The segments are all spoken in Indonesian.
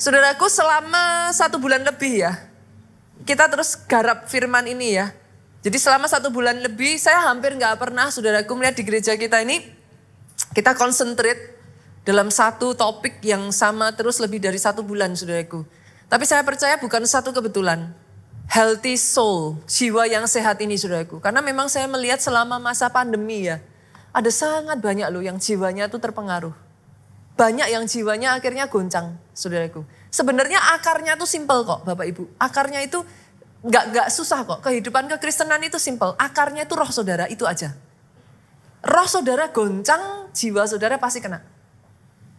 Saudaraku, selama 1 bulan lebih ya, kita terus garap firman ini ya. Jadi selama 1 bulan lebih saya hampir gak pernah saudaraku melihat di gereja kita ini, kita konsentrate dalam satu topik yang sama terus lebih dari 1 bulan saudaraku. Tapi saya percaya bukan satu kebetulan. Healthy soul, jiwa yang sehat ini saudaraku. Karena memang saya melihat selama masa pandemi ya, ada sangat banyak loh yang jiwanya tuh terpengaruh. Banyak yang jiwanya akhirnya goncang, saudaraku. Sebenarnya akarnya tuh simple kok, Bapak Ibu. Akarnya itu nggak susah kok. Kehidupan kekristenan itu simple. Akarnya itu roh saudara, itu aja. Roh saudara goncang, jiwa saudara pasti kena.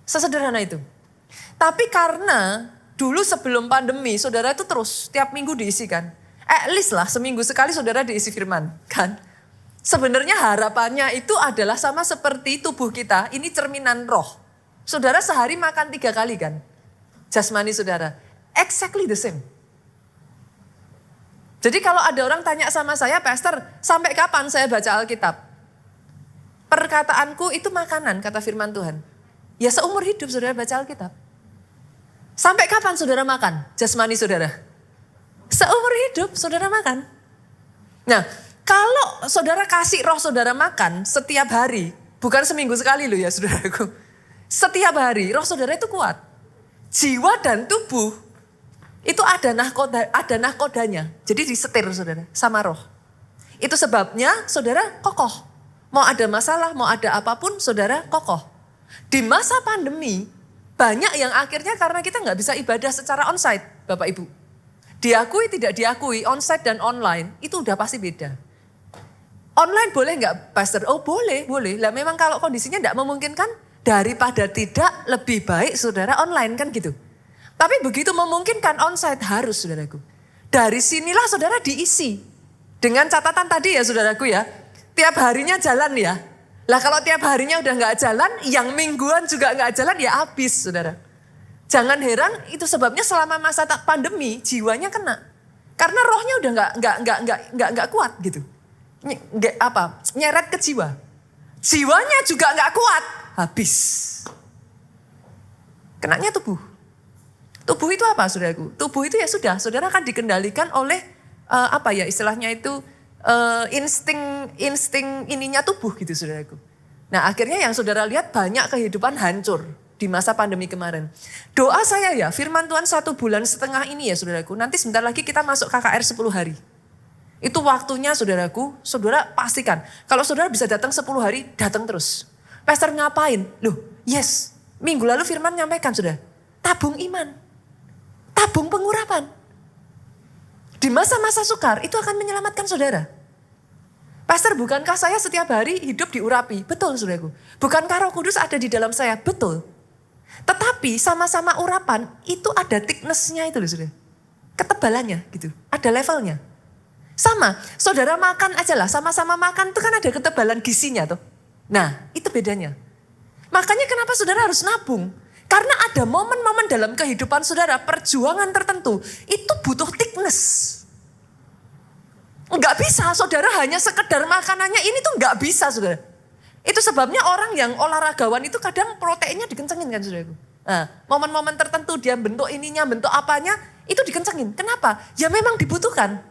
Sesederhana itu. Tapi karena dulu sebelum pandemi, saudara itu terus tiap minggu diisi kan. At least lah seminggu sekali saudara diisi firman, kan. Sebenarnya harapannya itu adalah sama seperti tubuh kita, ini cerminan roh. Saudara sehari makan 3 kali kan? Jasmani saudara. Exactly the same. Jadi kalau ada orang tanya sama saya, Pastor, sampai kapan saya baca Alkitab? Perkataanku itu makanan, kata firman Tuhan. Ya seumur hidup saudara baca Alkitab. Sampai kapan saudara makan? Jasmani saudara. Seumur hidup saudara makan. Nah, kalau saudara kasih roh saudara makan setiap hari, bukan seminggu sekali loh ya saudaraku. Setiap hari roh saudara itu kuat. Jiwa dan tubuh itu ada nahkodanya. Jadi disetir saudara sama roh. Itu sebabnya saudara kokoh. Mau ada masalah, mau ada apapun saudara kokoh. Di masa pandemi banyak yang akhirnya karena kita nggak bisa ibadah secara onsite Bapak Ibu. Diakui tidak diakui onsite dan online itu udah pasti beda. Online boleh nggak Pastor? Oh boleh. Lah memang kalau kondisinya nggak memungkinkan, daripada tidak lebih baik saudara online kan gitu. Tapi begitu memungkinkan onsite harus saudaraku. Dari sinilah saudara diisi. Dengan catatan tadi ya saudaraku ya. Tiap harinya jalan ya. Lah kalau tiap harinya udah gak jalan, yang mingguan juga gak jalan ya habis saudara. Jangan heran itu sebabnya selama masa pandemi jiwanya kena. Karena rohnya udah gak kuat gitu. Nyeret ke jiwa. Jiwanya juga gak kuat. Habis. Kenanya tubuh. Tubuh itu apa saudaraku? Tubuh itu ya sudah, saudara akan dikendalikan oleh istilahnya itu insting ininya tubuh gitu saudaraku. Nah akhirnya yang saudara lihat banyak kehidupan hancur di masa pandemi kemarin. Doa saya ya firman Tuhan 1,5 bulan ini ya saudaraku. Nanti sebentar lagi kita masuk KKR 10 hari. Itu waktunya saudaraku, saudara pastikan. Kalau saudara bisa datang 10 hari, datang terus. Pastor ngapain? Loh, yes. Minggu lalu firman nyampaikan sudah. Tabung iman. Tabung pengurapan. Di masa-masa sukar itu akan menyelamatkan saudara. Pastor, bukankah saya setiap hari hidup diurapi? Betul saudaraku. Bukankah Roh Kudus ada di dalam saya? Betul. Tetapi sama-sama urapan itu ada thickness-nya itu loh saudara. Ketebalannya gitu. Ada levelnya. Sama, saudara makan aja lah. Sama-sama makan itu kan ada ketebalan gizinya tuh. Nah, itu bedanya. Makanya kenapa saudara harus nabung? Karena ada momen-momen dalam kehidupan saudara, perjuangan tertentu, itu butuh thickness. Enggak bisa, saudara hanya sekedar makanannya ini tuh enggak bisa, saudara. Itu sebabnya orang yang olahragawan itu kadang proteinnya dikencengin kan, saudaraku. Nah, momen-momen tertentu dia bentuk ininya, bentuk apanya, itu dikencengin. Kenapa? Ya memang dibutuhkan.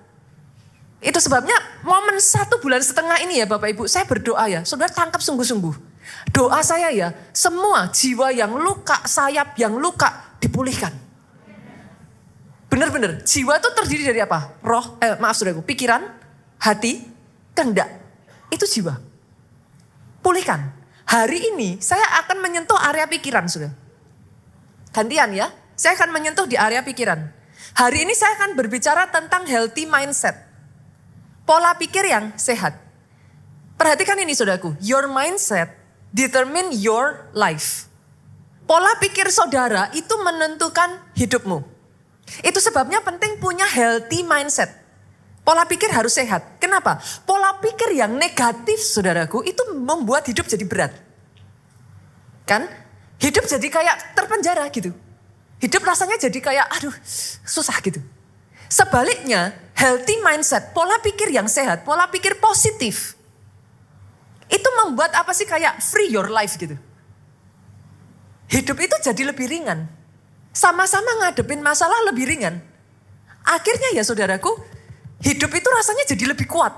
Itu sebabnya momen 1,5 bulan ini ya Bapak Ibu, saya berdoa ya, saudara tangkap sungguh-sungguh. Doa saya ya, semua jiwa yang luka, sayap yang luka dipulihkan. Benar-benar, jiwa itu terdiri dari apa? Saudaraku, pikiran, hati, kehendak. Itu jiwa. Pulihkan. Hari ini saya akan menyentuh area pikiran, saudara. Gantian ya, saya akan menyentuh di area pikiran. Hari ini saya akan berbicara tentang healthy mindset. Pola pikir yang sehat. Perhatikan ini saudaraku, your mindset determine your life. Pola pikir saudara itu menentukan hidupmu. Itu sebabnya penting punya healthy mindset. Pola pikir harus sehat. Kenapa? Pola pikir yang negatif saudaraku itu membuat hidup jadi berat. Kan? Hidup jadi kayak terpenjara gitu. Hidup rasanya jadi kayak aduh susah gitu. Sebaliknya, healthy mindset, pola pikir yang sehat, pola pikir positif. Itu membuat kayak free your life gitu. Hidup itu jadi lebih ringan. Sama-sama ngadepin masalah lebih ringan. Akhirnya ya saudaraku, hidup itu rasanya jadi lebih kuat.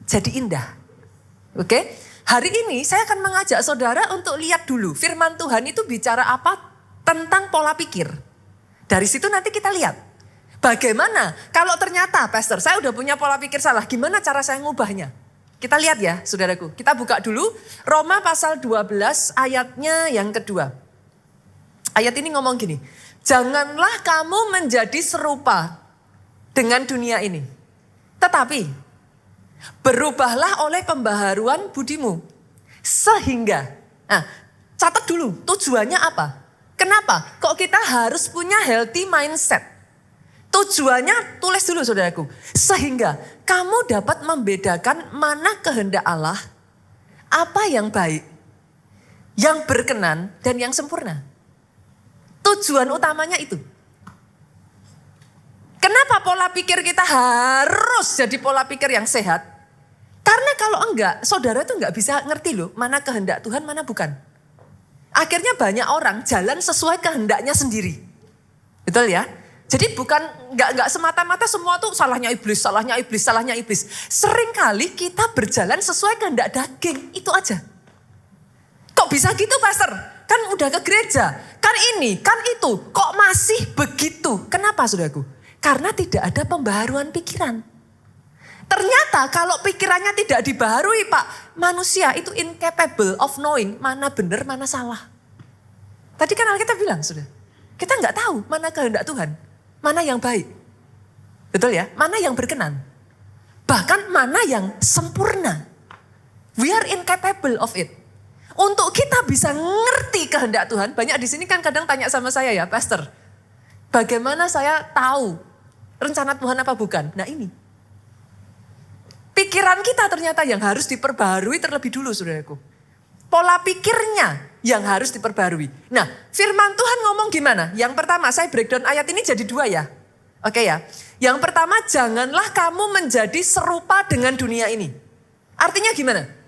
Jadi indah. Oke? Hari ini saya akan mengajak saudara untuk lihat dulu firman Tuhan itu bicara apa tentang pola pikir. Dari situ nanti kita lihat. Bagaimana kalau ternyata pastor saya udah punya pola pikir salah, gimana cara saya ngubahnya? Kita lihat ya saudaraku. Kita buka dulu Roma pasal 12 ayatnya yang kedua. Ayat ini ngomong gini, janganlah kamu menjadi serupa dengan dunia ini. Tetapi berubahlah oleh pembaharuan budimu. Sehingga, catat dulu tujuannya apa? Kenapa? Kok kita harus punya healthy mindset? Tujuannya tulis dulu saudaraku. Sehingga kamu dapat membedakan mana kehendak Allah, apa yang baik, yang berkenan dan yang sempurna. Tujuan utamanya itu. Kenapa pola pikir kita harus jadi pola pikir yang sehat? Karena kalau enggak, saudara itu enggak bisa ngerti loh mana kehendak Tuhan, mana bukan. Akhirnya banyak orang jalan sesuai kehendaknya sendiri. Betul ya? Jadi bukan enggak semata-mata semua tuh salahnya iblis, salahnya iblis, salahnya iblis. Seringkali kita berjalan sesuai kehendak daging, itu aja. Kok bisa gitu pastor? Kan udah ke gereja, kan ini, kan itu, kok masih begitu? Kenapa saudaraku? Karena tidak ada pembaharuan pikiran. Ternyata kalau pikirannya tidak dibaharui Pak, manusia itu incapable of knowing mana benar, mana salah. Tadi kan Alkitab bilang sudah, kita nggak tahu mana kehendak Tuhan, mana yang baik. Betul ya? Mana yang berkenan. Bahkan mana yang sempurna. We are incapable of it. Untuk kita bisa ngerti kehendak Tuhan, banyak di sini kan kadang tanya sama saya ya, pastor, bagaimana saya tahu rencana Tuhan apa bukan? Nah ini, pikiran kita ternyata yang harus diperbaharui terlebih dulu saudaraku. Pola pikirnya yang harus diperbaharui. Nah firman Tuhan ngomong gimana? Yang pertama saya breakdown ayat ini jadi 2 ya. Oke ya, yang pertama janganlah kamu menjadi serupa dengan dunia ini. Artinya gimana?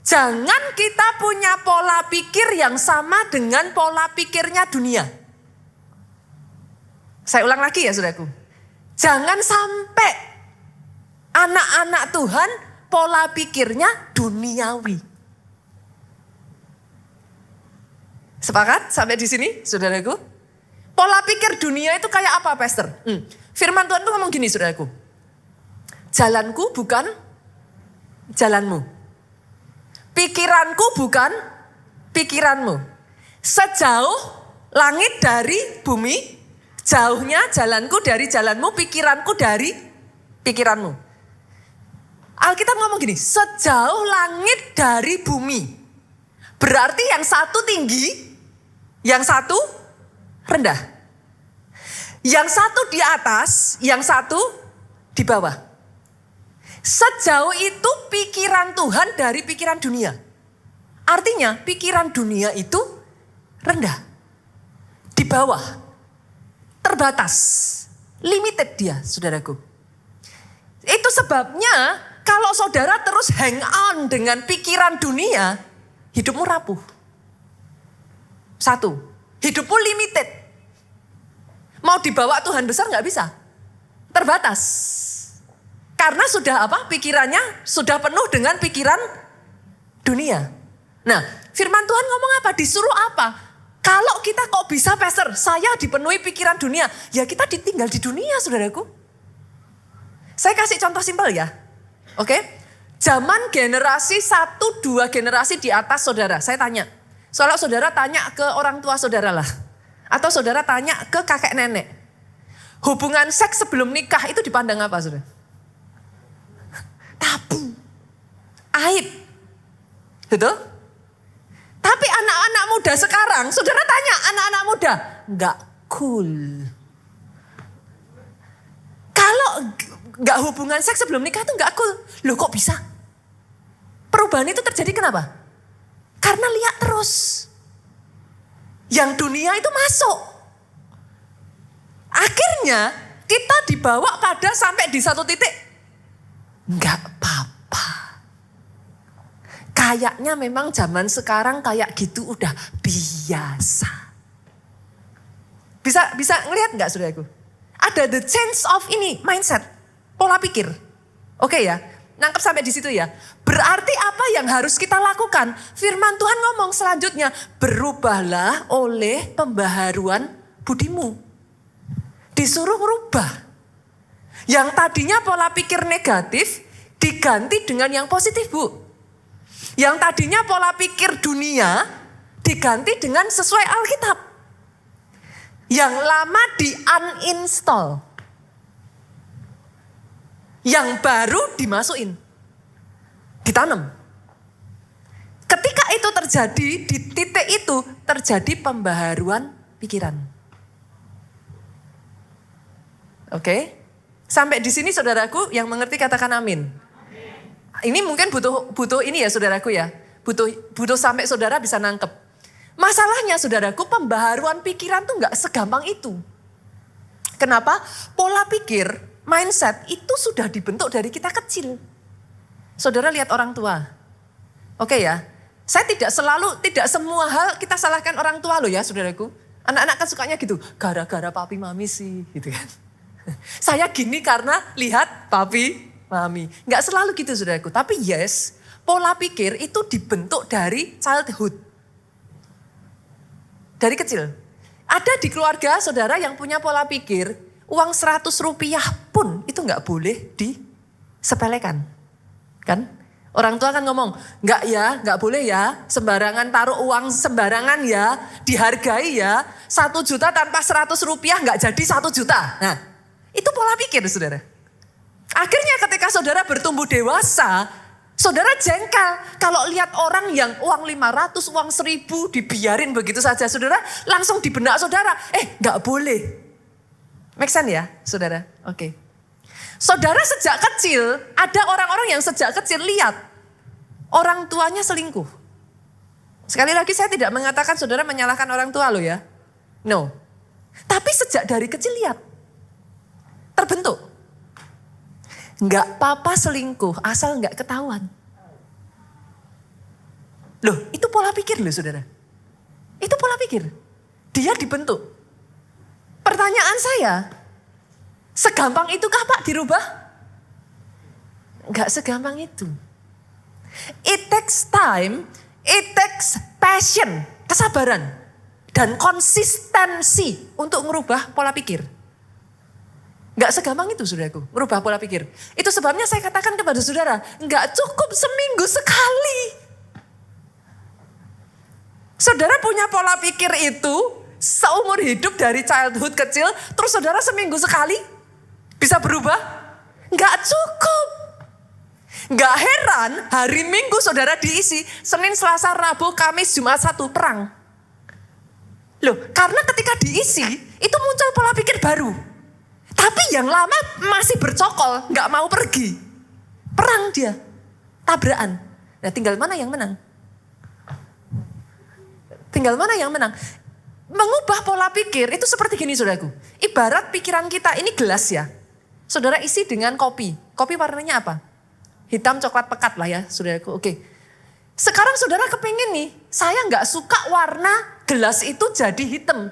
Jangan kita punya pola pikir yang sama dengan pola pikirnya dunia. Saya ulang lagi ya saudaraku. Jangan sampai anak-anak Tuhan pola pikirnya duniawi. Sepakat sampai di sini saudaraku? Pola pikir dunia itu kayak apa pastor? Firman Tuhan itu ngomong gini saudaraku. Jalanku bukan jalanmu. Pikiranku bukan pikiranmu. Sejauh langit dari bumi, jauhnya jalanku dari jalanmu, pikiranku dari pikiranmu. Alkitab ngomong gini, sejauh langit dari bumi. Berarti yang satu tinggi, yang satu rendah. Yang satu di atas, yang satu di bawah. Sejauh itu pikiran Tuhan dari pikiran dunia. Artinya pikiran dunia itu rendah. Di bawah. Terbatas. Limited dia saudaraku. Itu sebabnya kalau saudara terus hang on dengan pikiran dunia, hidupmu rapuh. 1, hidupmu limited. Mau dibawa Tuhan besar gak bisa. Terbatas. Karena sudah apa? Pikirannya sudah penuh dengan pikiran dunia. Nah, firman Tuhan ngomong apa? Disuruh apa? Kalau kita kok bisa pastor, saya dipenuhi pikiran dunia. Ya kita ditinggal di dunia saudaraku. Saya kasih contoh simpel ya. Oke? Zaman generasi 1, 2 generasi di atas saudara. Saya tanya. Soalnya saudara tanya ke orang tua saudara lah. Atau saudara tanya ke kakek nenek. Hubungan seks sebelum nikah itu dipandang apa saudara? Tabu, aib, betul? Tapi anak-anak muda sekarang, saudara tanya anak-anak muda, nggak cool. Kalau nggak hubungan seks sebelum nikah itu nggak cool, loh kok bisa? Perubahan itu terjadi kenapa? Karena lihat terus, yang dunia itu masuk. Akhirnya kita dibawa pada sampai di satu titik. Enggak apa-apa. Kayaknya memang zaman sekarang kayak gitu udah biasa. Bisa ngelihat nggak saudaraku? Ada the change of ini, mindset, pola pikir. Oke ya, nangkep sampai di situ ya. Berarti apa yang harus kita lakukan? Firman Tuhan ngomong selanjutnya, berubahlah oleh pembaharuan budimu. Disuruh merubah. Yang tadinya pola pikir negatif diganti dengan yang positif, Bu. Yang tadinya pola pikir dunia diganti dengan sesuai Alkitab. Yang lama di uninstall. Yang baru dimasukin. Ditanam. Ketika itu terjadi, di titik itu terjadi pembaharuan pikiran. Oke? Sampai di sini saudaraku yang mengerti katakan amin. Ini mungkin butuh ini ya saudaraku ya. Butuh sampai saudara bisa nangkep. Masalahnya saudaraku, pembaharuan pikiran tuh gak segampang itu. Kenapa? Pola pikir, mindset itu sudah dibentuk dari kita kecil. Saudara lihat orang tua. Oke ya, saya tidak semua hal kita salahkan orang tua loh ya saudaraku. Anak-anak kan sukanya gitu, gara-gara papi mami sih gitu kan. Saya gini karena lihat papi mami. Gak selalu gitu saudaraku, tapi yes, pola pikir itu dibentuk dari childhood. Dari kecil. Ada di keluarga saudara yang punya pola pikir, uang 100 rupiah pun itu gak boleh disepelekan. Kan? Orang tua kan ngomong, gak boleh ya, sembarangan taruh uang sembarangan ya, dihargai ya, 1 juta tanpa 100 rupiah gak jadi 1 juta. Nah, itu pola pikir saudara. Akhirnya ketika saudara bertumbuh dewasa, saudara jengkel kalau lihat orang yang uang 500, uang 1000 dibiarin begitu saja. Saudara langsung di benak saudara, gak boleh. Make sense ya saudara? Oke. Saudara sejak kecil, ada orang-orang yang sejak kecil lihat orang tuanya selingkuh. Sekali lagi saya tidak mengatakan saudara menyalahkan orang tua lo ya. No. Tapi sejak dari kecil lihat. Terbentuk. Nggak apa-apa selingkuh asal nggak ketahuan. Loh itu pola pikir loh saudara. Itu pola pikir. Dia dibentuk. Pertanyaan saya, segampang itukah Pak dirubah? Nggak segampang itu. It takes time, it takes passion, kesabaran, dan konsistensi untuk merubah pola pikir. Gak segampang itu saudaraku, merubah pola pikir. Itu sebabnya saya katakan kepada saudara, gak cukup seminggu sekali. Saudara punya pola pikir itu seumur hidup dari childhood kecil, terus saudara seminggu sekali bisa berubah? Gak cukup. Gak heran hari Minggu saudara diisi Senin, Selasa, Rabu, Kamis, Jumat, Sabtu, perang. Loh, karena ketika diisi itu muncul pola pikir baru. Tapi yang lama masih bercokol, gak mau pergi. Perang dia, tabrakan. Nah tinggal mana yang menang? Tinggal mana yang menang? Mengubah pola pikir itu seperti gini saudaraku. Ibarat pikiran kita ini gelas ya. Saudara isi dengan kopi. Kopi warnanya apa? Hitam coklat pekat lah ya saudaraku. Oke. Sekarang saudara kepingin nih, saya gak suka warna gelas itu jadi hitam.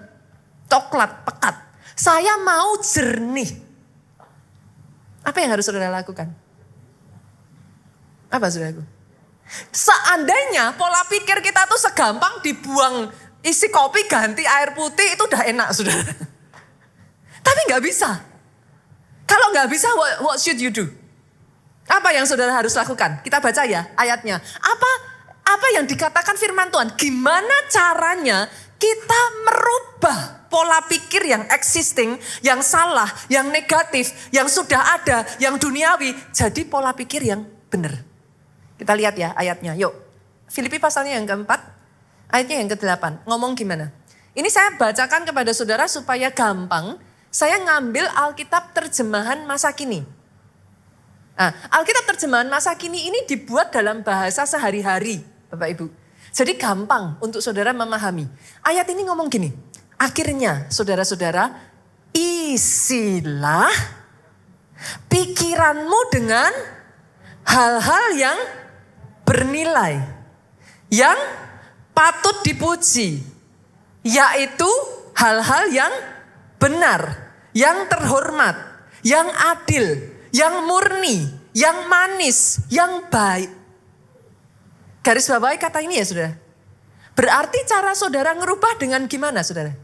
Coklat pekat. Saya mau jernih. Apa yang harus saudara lakukan? Apa saudaraku? Seandainya pola pikir kita tuh segampang dibuang isi kopi ganti air putih itu udah enak saudara. Tapi gak bisa. Kalau gak bisa what should you do? Apa yang saudara harus lakukan? Kita baca ya ayatnya. Apa yang dikatakan firman Tuhan? Gimana caranya kita merubah pola pikir yang existing, yang salah, yang negatif, yang sudah ada, yang duniawi, jadi pola pikir yang benar. Kita lihat ya ayatnya, yuk. Filipi pasalnya yang keempat, ayatnya yang ke-8. Ngomong gimana? Ini saya bacakan kepada saudara supaya gampang. Saya ngambil Alkitab terjemahan masa kini. Nah, Alkitab terjemahan masa kini ini dibuat dalam bahasa sehari-hari, Bapak Ibu. Jadi gampang untuk saudara memahami. Ayat ini ngomong gini. Akhirnya saudara-saudara, isilah pikiranmu dengan hal-hal yang bernilai, yang patut dipuji, yaitu hal-hal yang benar, yang terhormat, yang adil, yang murni, yang manis, yang baik. Garis bawahi kata ini ya saudara. Berarti cara saudara ngerubah dengan gimana saudara?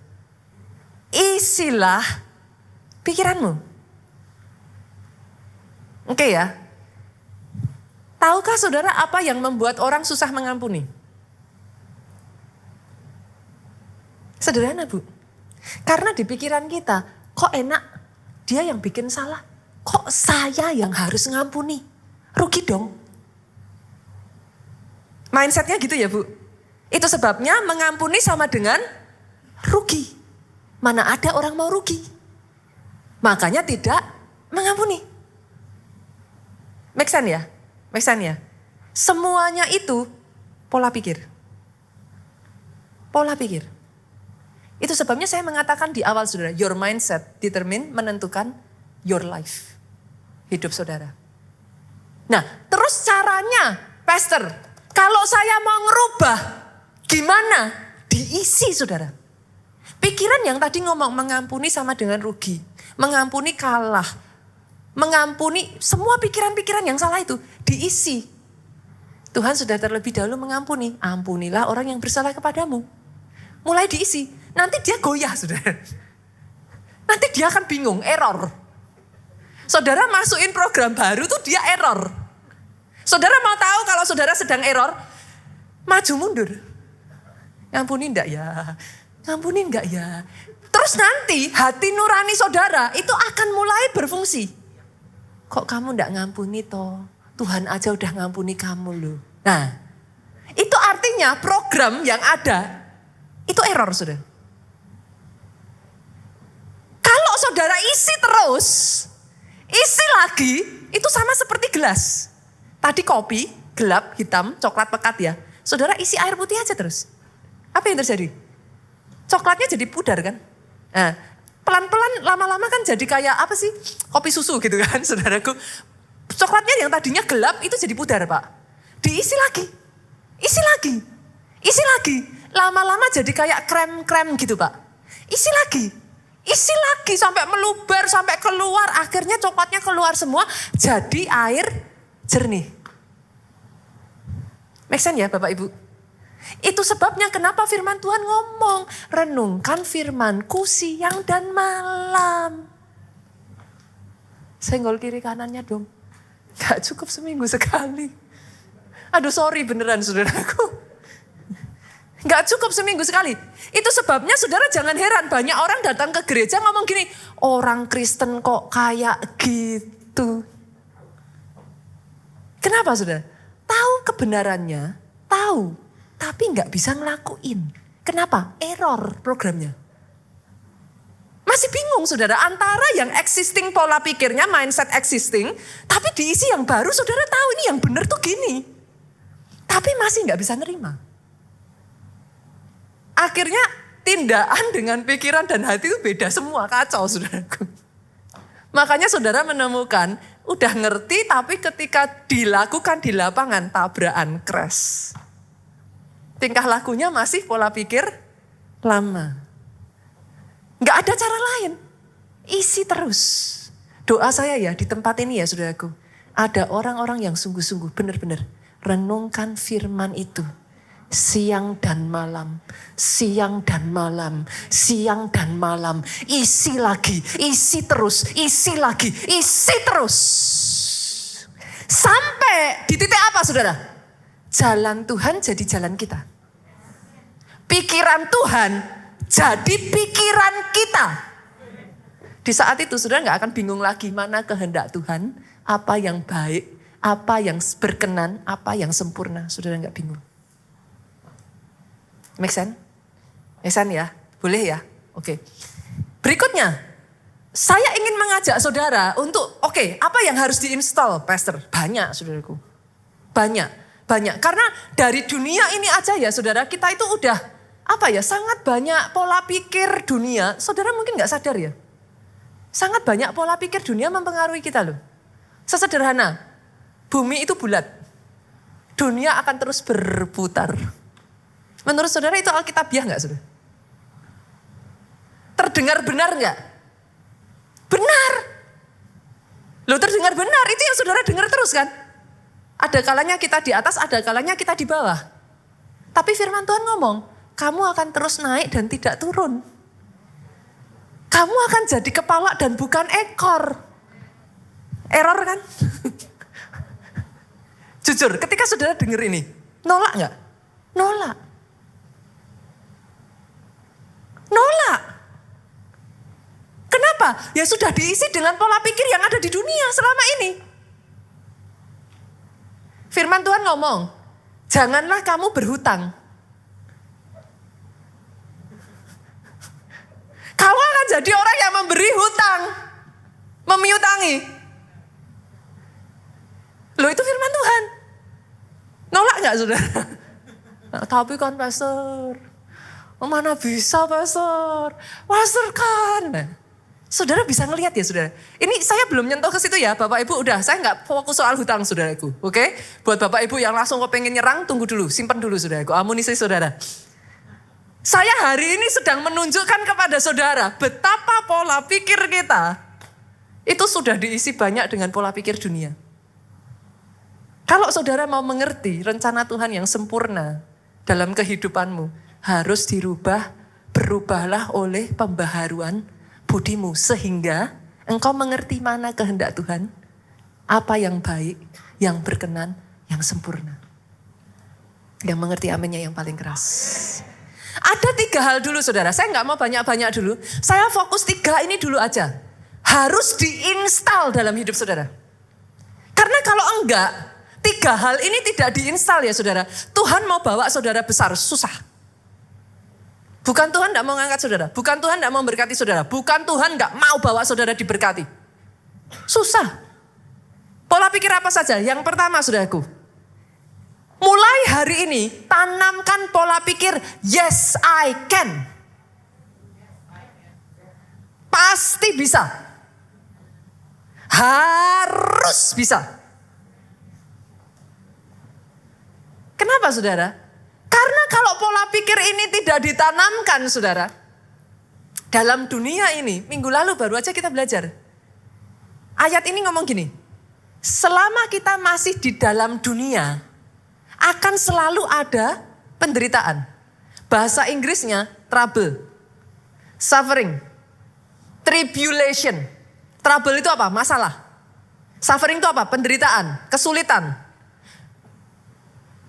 Isilah pikiranmu. Oke ya. Tahukah saudara apa yang membuat orang susah mengampuni? Sederhana Bu. Karena di pikiran kita, kok enak dia yang bikin salah. Kok saya yang harus ngampuni? Rugi dong. Mindsetnya gitu ya Bu. Itu sebabnya mengampuni sama dengan rugi. Mana ada orang mau rugi. Makanya tidak mengampuni. Make sense ya? Make sense ya? Semuanya itu pola pikir. Pola pikir. Itu sebabnya saya mengatakan di awal saudara, your mindset determine menentukan your life. Hidup saudara. Nah, terus caranya, pastor, kalau saya mau ngerubah, gimana? Diisi saudara. Pikiran yang tadi ngomong mengampuni sama dengan rugi. Mengampuni kalah. Mengampuni semua pikiran-pikiran yang salah itu diisi. Tuhan sudah terlebih dahulu mengampuni. Ampunilah orang yang bersalah kepadamu. Mulai diisi. Nanti dia goyah saudara. Nanti dia akan bingung, error. Saudara masukin program baru tuh dia error. Saudara mau tahu kalau saudara sedang error? Maju mundur. Ngampuni enggak ya? Ngampuni enggak ya? Terus nanti hati nurani saudara itu akan mulai berfungsi. Kok kamu enggak ngampuni toh? Tuhan aja udah ngampuni kamu loh. Nah, itu artinya program yang ada itu error saudara. Kalau saudara isi terus, isi lagi, itu sama seperti gelas. Tadi kopi, gelap, hitam, coklat pekat ya. Saudara isi air putih aja terus. Apa yang terjadi? Coklatnya jadi pudar kan? Nah, pelan-pelan lama-lama kan jadi kayak apa sih? Kopi susu gitu kan saudaraku. Coklatnya yang tadinya gelap itu jadi pudar Pak. Diisi lagi, isi lagi, isi lagi. Lama-lama jadi kayak krem-krem gitu Pak. Isi lagi sampai meluber, sampai keluar. Akhirnya coklatnya keluar semua jadi air jernih. Make sense ya Bapak Ibu? Itu sebabnya kenapa firman Tuhan ngomong, renungkan firman-Ku siang dan malam. Senggol kiri kanannya dong. Gak cukup seminggu sekali. Aduh sorry beneran saudaraku. Gak cukup seminggu sekali. Itu sebabnya saudara jangan heran. Banyak orang datang ke gereja ngomong gini, orang Kristen kok kayak gitu. Kenapa saudara? Tahu kebenarannya, tahu. Tapi gak bisa ngelakuin. Kenapa? Error programnya. Masih bingung saudara, antara yang existing pola pikirnya, mindset existing, tapi diisi yang baru, saudara tahu ini yang benar tuh gini. Tapi masih gak bisa nerima. Akhirnya tindakan dengan pikiran dan hati itu beda semua, kacau saudaraku. Makanya saudara menemukan, udah ngerti tapi ketika dilakukan di lapangan, tabrakan, crash. Tingkah lakunya masih pola pikir lama. Gak ada cara lain. Isi terus. Doa saya ya di tempat ini ya saudaraku. Ada orang-orang yang sungguh-sungguh benar-benar renungkan firman itu. Siang dan malam, siang dan malam, siang dan malam. Isi lagi, isi terus, isi lagi, isi terus. Sampai di titik apa saudara? Jalan Tuhan jadi jalan kita. Pikiran Tuhan jadi pikiran kita. Di saat itu saudara gak akan bingung lagi mana kehendak Tuhan. Apa yang baik, apa yang berkenan, apa yang sempurna. Saudara gak bingung. Make sense? Make sense ya? Boleh ya? Oke. Berikutnya, saya ingin mengajak saudara untuk, apa yang harus diinstal, Pastor? Banyak, saudaraku. Banyak. Karena dari dunia ini aja ya, saudara, kita itu udah, sangat banyak pola pikir dunia. Saudara mungkin gak sadar ya. Sangat banyak pola pikir dunia mempengaruhi kita loh. Sesederhana, bumi itu bulat. Dunia akan terus berputar. Menurut saudara itu alkitabiah gak saudara? Terdengar benar gak? Benar. Loh, terdengar benar, itu yang saudara dengar terus kan? Ada kalanya kita di atas, ada kalanya kita di bawah. Tapi firman Tuhan ngomong, kamu akan terus naik dan tidak turun. Kamu akan jadi kepala dan bukan ekor. Error kan? Jujur, ketika saudara dengar ini, nolak gak? Nolak. Nolak. Kenapa? Ya sudah diisi dengan pola pikir yang ada di dunia selama ini. Firman Tuhan ngomong, janganlah kamu berhutang. Kamu akan jadi orang yang memberi hutang. Memiutangi. Loh, itu firman Tuhan. Nolak gak saudara? Nah, tapi kan pastor, mana bisa pastor? Pastor kan. Nah, saudara bisa ngelihat ya saudara. Ini saya belum nyentuh ke situ ya Bapak Ibu, udah saya nggak fokus soal hutang saudaraku. Oke? Buat Bapak Ibu yang langsung kepengen nyerang, tunggu dulu, simpan dulu saudaraku, amunisi saudara. Saya hari ini sedang menunjukkan kepada saudara betapa pola pikir kita itu sudah diisi banyak dengan pola pikir dunia. Kalau saudara mau mengerti rencana Tuhan yang sempurna dalam kehidupanmu, harus dirubah, berubahlah oleh pembaharuan budimu. Sehingga engkau mengerti mana kehendak Tuhan, apa yang baik, yang berkenan, yang sempurna. Yang mengerti aminnya yang paling keras. Ada 3 hal dulu saudara, saya nggak mau banyak-banyak dulu. Saya fokus 3 ini dulu aja. Harus diinstal dalam hidup saudara. Karena kalau enggak, 3 hal ini tidak diinstal ya saudara. Tuhan mau bawa saudara besar, susah. Bukan Tuhan tidak mau ngangkat saudara. Bukan Tuhan tidak mau memberkati saudara. Bukan Tuhan nggak mau bawa saudara diberkati. Susah. Pola pikir apa saja? Yang pertama saudaraku. Mulai hari ini tanamkan pola pikir yes I can. Pasti bisa. Harus bisa. Kenapa saudara? Karena kalau pola pikir ini tidak ditanamkan saudara. Dalam dunia ini, minggu lalu baru aja kita belajar. Ayat ini ngomong gini. Selama kita masih di dalam dunia, akan selalu ada penderitaan. Bahasa Inggrisnya trouble, suffering, tribulation. Trouble itu apa? Masalah. Suffering itu apa? Penderitaan, kesulitan.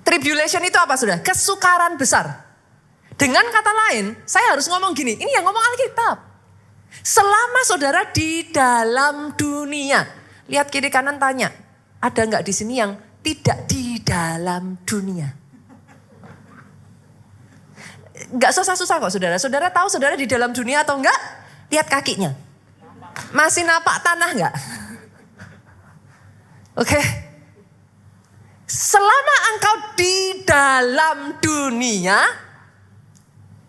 Tribulation itu apa sudah? Kesukaran besar. Dengan kata lain, saya harus ngomong gini, ini yang ngomong Alkitab. Selama saudara di dalam dunia, lihat kiri kanan tanya, ada nggak di sini yang tidak di dalam dunia? Nggak susah-susah kok saudara. Saudara tahu saudara di dalam dunia atau enggak? Lihat kakinya. Masih napak tanah enggak? Oke. Selama engkau di dalam dunia,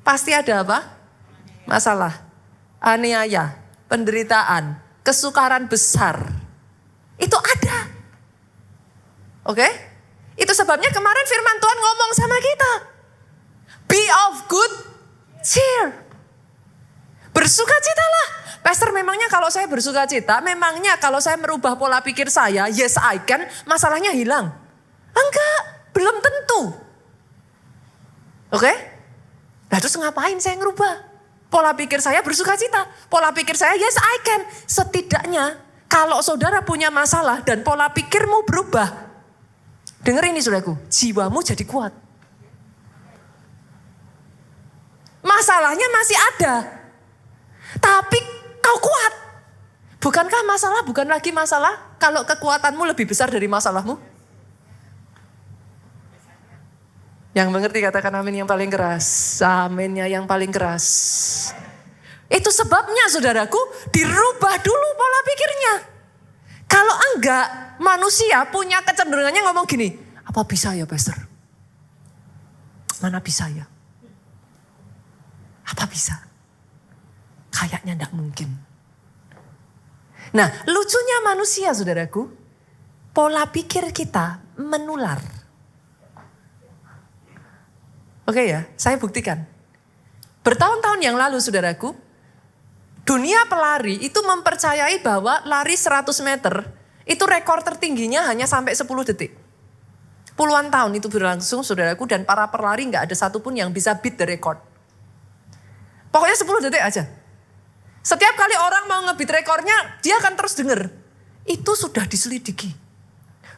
pasti ada apa? Masalah, aniaya, penderitaan, kesukaran besar. Itu ada. Oke? Itu sebabnya kemarin firman Tuhan ngomong sama kita. Be of good cheer. Bersukacitalah. Pastor, memangnya kalau saya bersukacita, memangnya kalau saya merubah pola pikir saya, yes I can, masalahnya hilang. Enggak, belum tentu. Oke? Nah terus ngapain saya ngerubah? Pola pikir saya bersukacita. Pola pikir saya yes I can. Setidaknya kalau saudara punya masalah dan pola pikirmu berubah. Dengar ini saudaraku, jiwamu jadi kuat. Masalahnya masih ada. Tapi kau kuat. Bukankah masalah bukan lagi masalah kalau kekuatanmu lebih besar dari masalahmu? Yang mengerti katakan amin yang paling keras. Aminnya yang paling keras. Itu sebabnya saudaraku dirubah dulu pola pikirnya. Kalau enggak, manusia punya kecenderungannya ngomong gini. Apa bisa ya pastor? Mana bisa ya? Apa bisa? Kayaknya enggak mungkin. Nah lucunya manusia saudaraku. Pola pikir kita menular. Oke ya, saya buktikan. Bertahun-tahun yang lalu saudaraku, Dunia pelari itu mempercayai bahwa lari 100 meter itu rekor tertingginya hanya sampai 10 detik. Puluhan tahun itu berlangsung saudaraku dan para pelari gak ada satupun yang bisa beat the record. Pokoknya 10 detik aja. Setiap kali orang mau nge-beat rekornya dia akan terus denger. Itu sudah diselidiki.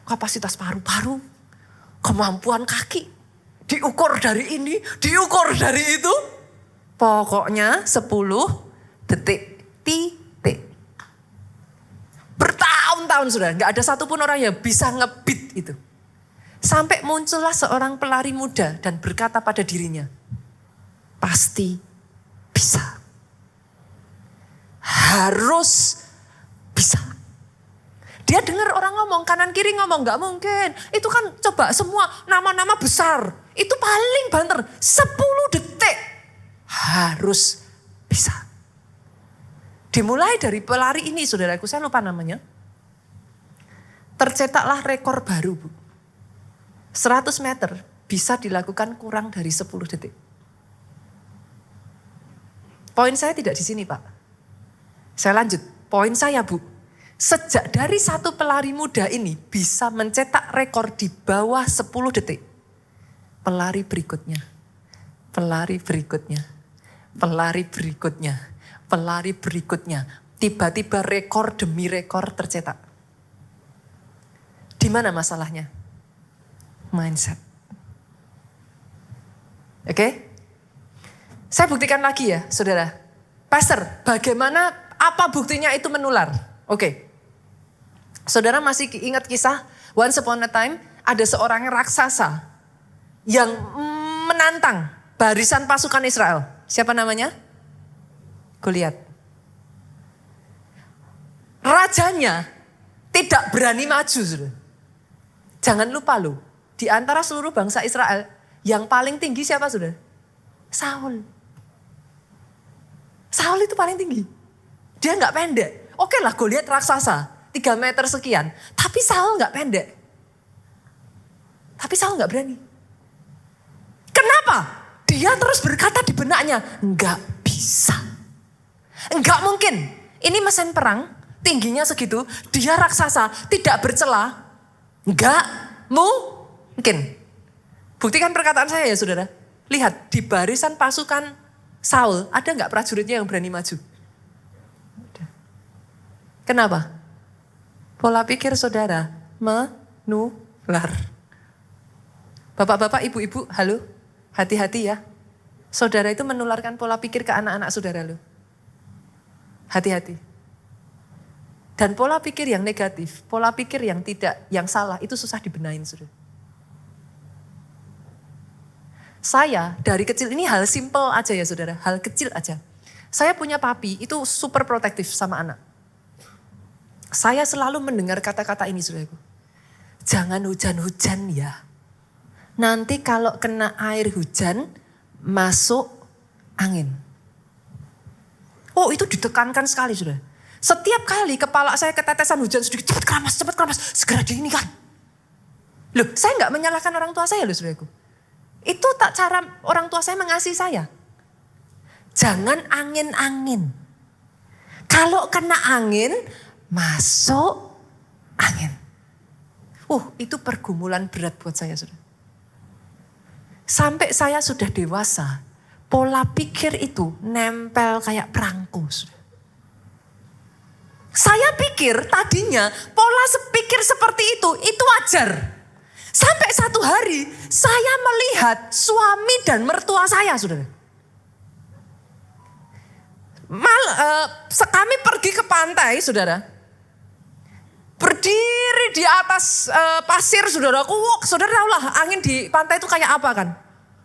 Kapasitas paru-paru, kemampuan kaki. Diukur dari ini, diukur dari itu. Pokoknya 10 detik, titik. Bertahun-tahun sudah, gak ada satupun orang yang bisa nge-beat itu. Sampai muncullah seorang pelari muda dan berkata pada dirinya, pasti bisa. Harus bisa. Dia dengar orang ngomong, kanan kiri ngomong, gak mungkin. Itu kan coba semua nama-nama besar. Itu paling banter, 10 detik. Harus bisa. Dimulai dari pelari ini, saudaraku, saya lupa namanya. Tercetaklah rekor baru, Bu. 100 meter bisa dilakukan kurang dari 10 detik. Poin saya tidak di sini, Pak. Saya lanjut. Poin saya, Bu. Sejak dari satu pelari muda ini bisa mencetak rekor di bawah 10 detik. Pelari berikutnya, pelari berikutnya, pelari berikutnya, pelari berikutnya. Tiba-tiba rekor demi rekor tercetak. Di mana masalahnya? Mindset. Oke? Saya buktikan lagi ya, saudara. Pastor, bagaimana, apa buktinya itu menular? Oke. Saudara masih ingat kisah once upon a time ada seorang raksasa yang menantang barisan pasukan Israel. Siapa namanya? Goliat. Rajanya tidak berani maju. Saudara. Jangan lupa loh, di antara seluruh bangsa Israel yang paling tinggi siapa saudara? Saul. Saul itu paling tinggi. Dia gak pendek. Oke lah Goliat raksasa. 3 meter sekian. Tapi Saul gak pendek. Tapi Saul gak berani. Kenapa? Dia terus berkata di benaknya. Gak bisa. Gak mungkin. Ini mesin perang. Tingginya segitu. Dia raksasa. Tidak bercela. Gak mungkin. Buktikan perkataan saya ya saudara. Lihat di barisan pasukan Saul. Ada gak prajuritnya yang berani maju? Kenapa? Pola pikir saudara menular. Bapak-bapak, ibu-ibu, halo, hati-hati ya. Saudara itu menularkan pola pikir ke anak-anak saudara lo. Hati-hati. Dan pola pikir yang negatif, pola pikir yang tidak, yang salah, itu susah dibenahin saudara. Saya dari kecil, ini hal simple aja ya saudara, hal kecil aja. Saya punya papi, itu super protektif sama anak. Saya selalu mendengar kata-kata ini saudaraku. Jangan hujan-hujan ya. Nanti kalau kena air hujan, masuk angin. Oh itu ditekankan sekali saudara. Setiap kali kepala saya ketetesan hujan sedikit, cepat keramas, segera diinikan. Loh saya gak menyalahkan orang tua saya loh saudaraku. Itu tak cara orang tua saya mengasihi saya. Jangan angin-angin. Kalau kena angin, masuk angin. Itu pergumulan berat buat saya saudara. Sampai saya sudah dewasa, pola pikir itu nempel kayak perangko. Saudara. Saya pikir tadinya pola pikir seperti itu wajar. Sampai satu hari saya melihat suami dan mertua saya saudara. Kami pergi ke pantai saudara. Berdiri di atas pasir saudaraku, saudara tahu lah angin di pantai itu kayak apa kan.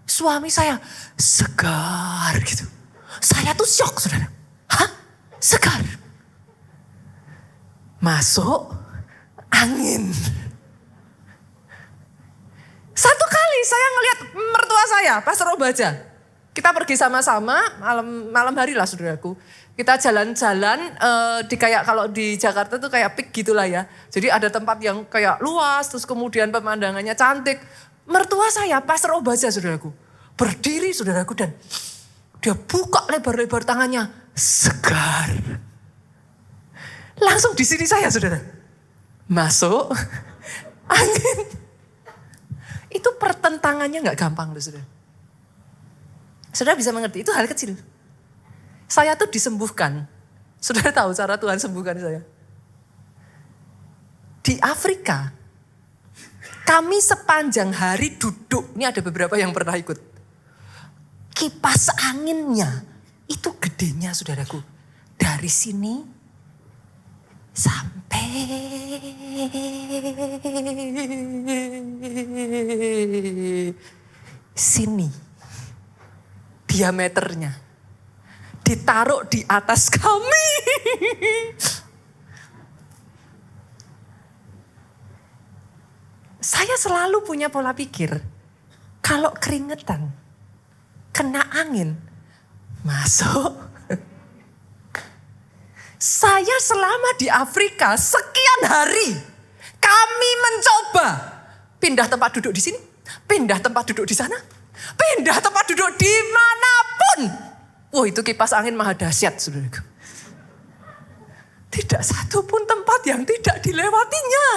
Suami saya segar gitu. Saya tuh syok saudara. Hah? Segar? Masuk angin. Satu kali saya ngelihat mertua saya, Pastor Obaja. Kita pergi sama-sama malam hari lah saudaraku. Kita jalan-jalan di kayak kalau di Jakarta tuh kayak peak gitulah ya. Jadi ada tempat yang kayak luas, terus kemudian pemandangannya cantik. Mertua saya, Pastor Obaja saudaraku. Berdiri saudaraku dan dia buka lebar-lebar tangannya. segar. Langsung di sini saya, saudara. Masuk angin. Itu pertentangannya gak gampang loh, saudara. Saudara bisa mengerti, itu hal kecil. Saya tuh disembuhkan. Saudara tahu cara Tuhan sembuhkan saya. Di Afrika, kami sepanjang hari duduk. Ini ada beberapa yang pernah ikut. Kipas anginnya itu gedenya, saudaraku. Dari sini sampai sini. Diameternya. Ditaruh di atas kami. Saya selalu punya pola pikir. Kalau keringetan, kena angin, masuk. Saya selama di Afrika sekian hari, kami mencoba pindah tempat duduk di sini, pindah tempat duduk di sana, pindah tempat duduk dimanapun. Wah, itu kipas angin maha dahsyat, saudaraku. Tidak satu pun tempat yang tidak dilewatinya.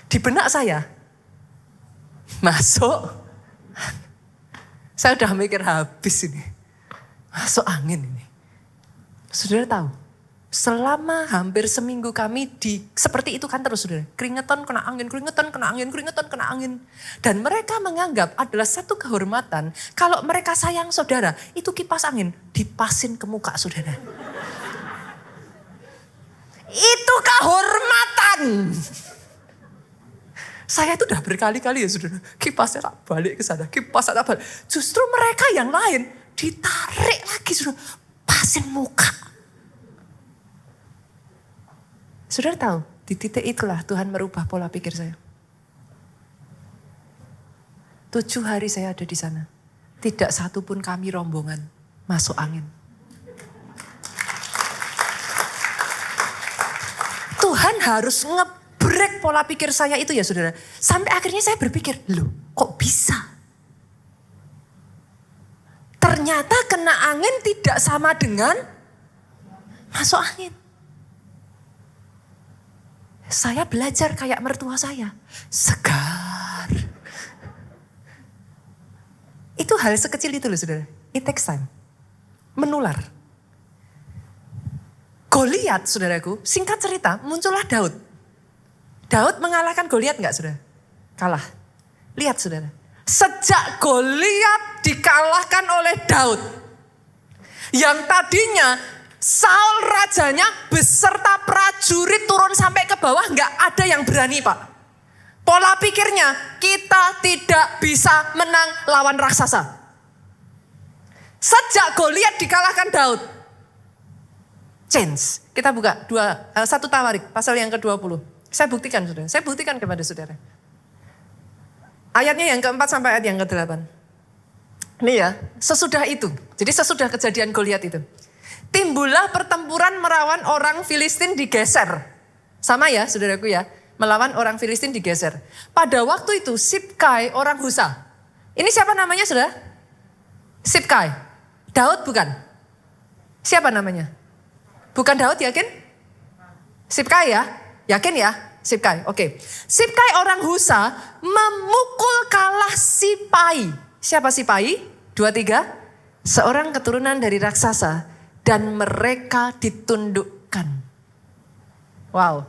Di benak saya, masuk. Saya udah mikir habis ini. Masuk angin ini. Saudara tahu, selama hampir seminggu kami seperti itu kan terus, saudara. Keringetan kena angin, keringetan kena angin, keringetan kena angin. Dan mereka menganggap adalah satu kehormatan. Kalau mereka sayang saudara, itu kipas angin dipasin ke muka saudara. Itu kehormatan. Saya itu udah berkali-kali ya saudara, kipasnya tak balik ke sana, kipasnya tak balik. Justru mereka yang lain ditarik lagi saudara, pasin muka. Saudara tahu, di titik itulah Tuhan merubah pola pikir saya. 7 hari saya ada di sana, tidak satu pun kami rombongan masuk angin. Tuhan harus break pola pikir saya itu ya saudara. Sampai akhirnya saya berpikir, loh kok bisa? Ternyata kena angin tidak sama dengan masuk angin. Saya belajar kayak mertua saya. Segar. Itu hal sekecil itu loh saudara. It takes time. Menular. Goliat saudaraku, singkat cerita muncullah Daud. Daud mengalahkan Goliat enggak saudara? Kalah. Lihat saudara. Sejak Goliat dikalahkan oleh Daud. Yang tadinya Saul rajanya beserta prajurit turun sampai ke bawah, enggak ada yang berani pak. Pola pikirnya, kita tidak bisa menang lawan raksasa. Sejak Goliat dikalahkan Daud. Change. Kita buka 1 Tawarik pasal yang ke-20. Saya buktikan saudara, saya buktikan kepada saudara. Ayatnya yang ke-4 sampai ayat yang ke-8. Ini ya, sesudah itu. Jadi sesudah kejadian Goliat itu. Timbullah pertempuran melawan orang Filistin digeser. Sama ya saudaraku ya, melawan orang Filistin digeser. Pada waktu itu Sibkai orang Husa. Ini siapa namanya saudara? Sibkai. Daud bukan? Siapa namanya? Bukan Daud yakin? Sibkai ya? Yakin ya? Sibkai, oke. Sibkai orang Husa memukul kalah Sipai. Siapa Sipai? 2-3. Seorang keturunan dari raksasa dan mereka ditundukkan. Wow.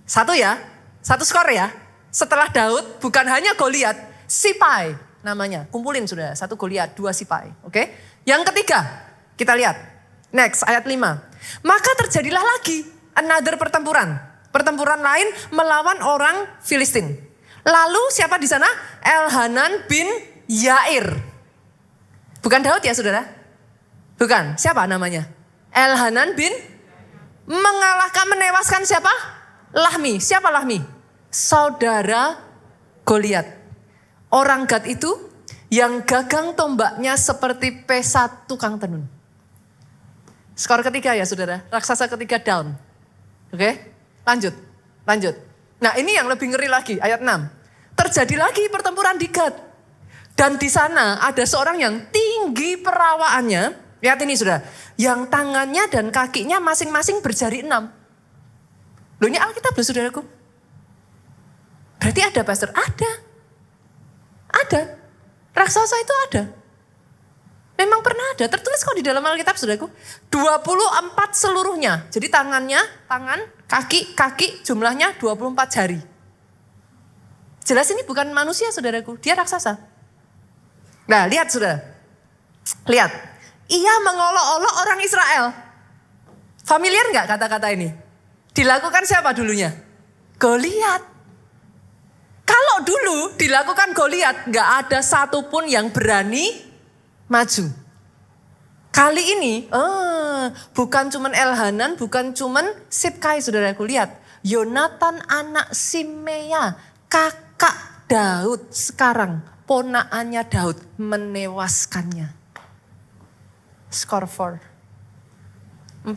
1 ya, 1 skor ya. Setelah Daud bukan hanya Goliat, Sipai namanya. Kumpulin sudah, 1 Goliat, 2 Sipai. Oke. Yang ketiga, kita lihat. Next, ayat 5. Maka terjadilah lagi another pertempuran. Pertempuran lain melawan orang Filistin. Lalu siapa di sana? Elhanan bin Yair. Bukan Daud ya saudara? Bukan. Siapa namanya? Elhanan bin menewaskan siapa? Lahmi. Siapa Lahmi? Saudara Goliat. Orang Gad itu yang gagang tombaknya seperti pesa tukang tenun. Skor ketiga ya saudara. Raksasa ketiga down. Oke, lanjut. Nah ini yang lebih ngeri lagi, ayat 6. Terjadi lagi pertempuran di Gad. Dan di sana ada seorang yang tinggi perawaannya. Lihat ini saudara. Yang tangannya dan kakinya masing-masing berjari 6. Loh ini Alkitab loh saudaraku. Berarti ada pastor? Ada. Ada. Raksasa itu ada. Memang pernah ada. Tertulis kok di dalam Alkitab saudaraku. 24 seluruhnya. Jadi tangan, kaki jumlahnya 24 jari. Jelas ini bukan manusia saudaraku. Dia raksasa. Nah lihat saudara. Lihat. Ia mengolok-olok orang Israel. Familiar nggak kata-kata ini? Dilakukan siapa dulunya? Goliat. Kalau dulu dilakukan Goliat, nggak ada satupun yang berani maju. Kali ini, bukan cuman Elhanan, bukan cuman Sibkai, saudaraku lihat. Yonatan anak Simea, kakak Daud sekarang, ponakannya Daud menewaskannya. Skor 4.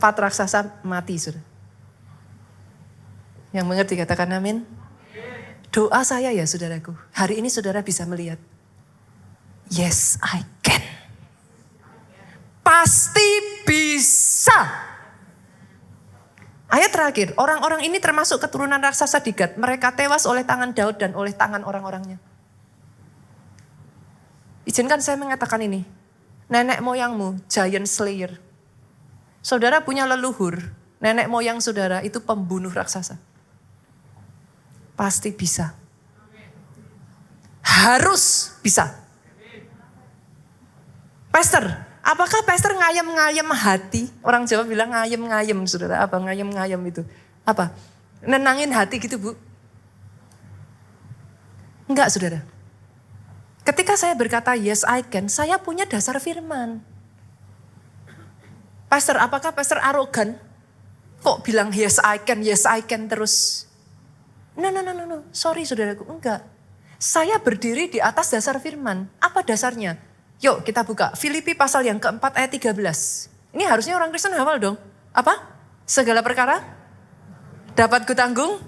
4 raksasa mati, saudara. Yang mengerti katakan amin. Doa saya ya saudaraku, hari ini saudara bisa melihat. Yes, I can. Pasti bisa. Ayat terakhir, orang-orang ini termasuk keturunan raksasa di Gad. Mereka tewas oleh tangan Daud dan oleh tangan orang-orangnya. Izinkan saya mengatakan ini. Nenek moyangmu, giant slayer. Saudara punya leluhur, nenek moyang saudara itu pembunuh raksasa. Pasti bisa. Harus bisa. Pastor, apakah pastor ngayem-ngayem hati? Orang Jawa bilang ngayem-ngayem, saudara. Apa ngayem-ngayem itu? Apa? Nenangin hati gitu, Bu? Enggak, saudara. Ketika saya berkata yes I can, saya punya dasar firman. Pastor, apakah pastor arogan? Kok bilang yes I can terus? No. Sorry saudaraku, enggak. Saya berdiri di atas dasar firman. Apa dasarnya? Yuk kita buka. Filipi pasal yang keempat ayat 13. Ini harusnya orang Kristen hafal dong. Apa? Segala perkara dapat kutanggung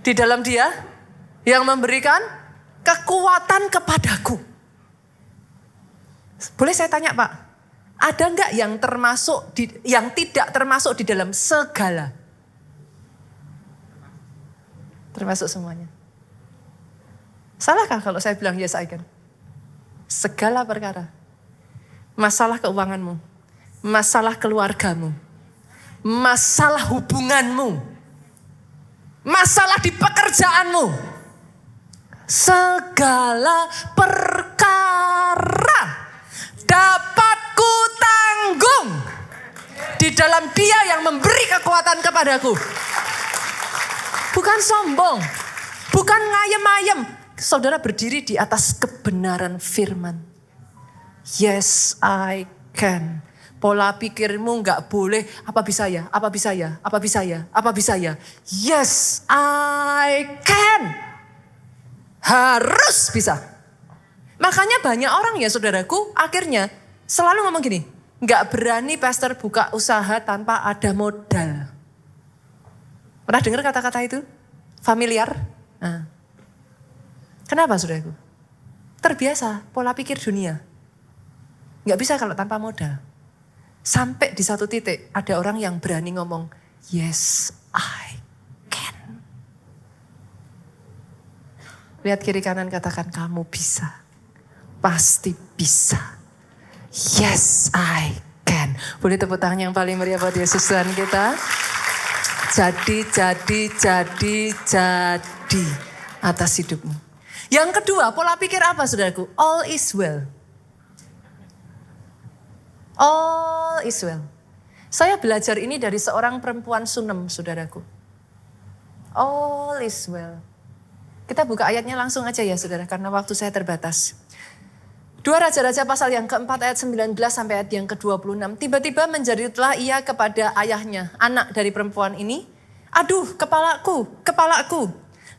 di dalam Dia yang memberikan kekuatan kepadaku. Boleh saya tanya Pak? Ada enggak yang tidak termasuk di dalam segala? Termasuk semuanya. Salahkah kalau saya bilang yes I can? Segala perkara. Masalah keuanganmu. Masalah keluargamu. Masalah hubunganmu. Masalah di pekerjaanmu. Segala perkara dapat kutanggung di dalam Dia yang memberi kekuatan kepadaku. Bukan sombong, bukan ngayem-ngayem. Saudara berdiri di atas kebenaran firman. Yes, I can. Pola pikirmu nggak boleh, apa bisa ya, apa bisa ya, apa bisa ya, apa bisa ya. Yes, I can. Harus bisa. Makanya banyak orang ya saudaraku, akhirnya selalu ngomong gini, nggak berani pastor buka usaha tanpa ada modal. Pernah dengar kata-kata itu? Familiar? Nah. Kenapa saudaraku? Terbiasa pola pikir dunia. Nggak bisa kalau tanpa modal. Sampai di satu titik ada orang yang berani ngomong, yes I can. Lihat kiri kanan katakan kamu bisa. Pasti bisa. Yes I can. Boleh tepuk tangan yang paling meriah buat Yesus Tuhan kita. Jadi atas hidupmu. Yang kedua, pola pikir apa saudaraku? All is well. All is well. Saya belajar ini dari seorang perempuan Sunem, saudaraku. All is well. Kita buka ayatnya langsung aja ya saudara, karena waktu saya terbatas. 2 Raja-Raja pasal yang keempat ayat 19 sampai ayat yang ke-26. Tiba-tiba menjeritlah ia kepada ayahnya, anak dari perempuan ini. Aduh kepalaku, kepalaku.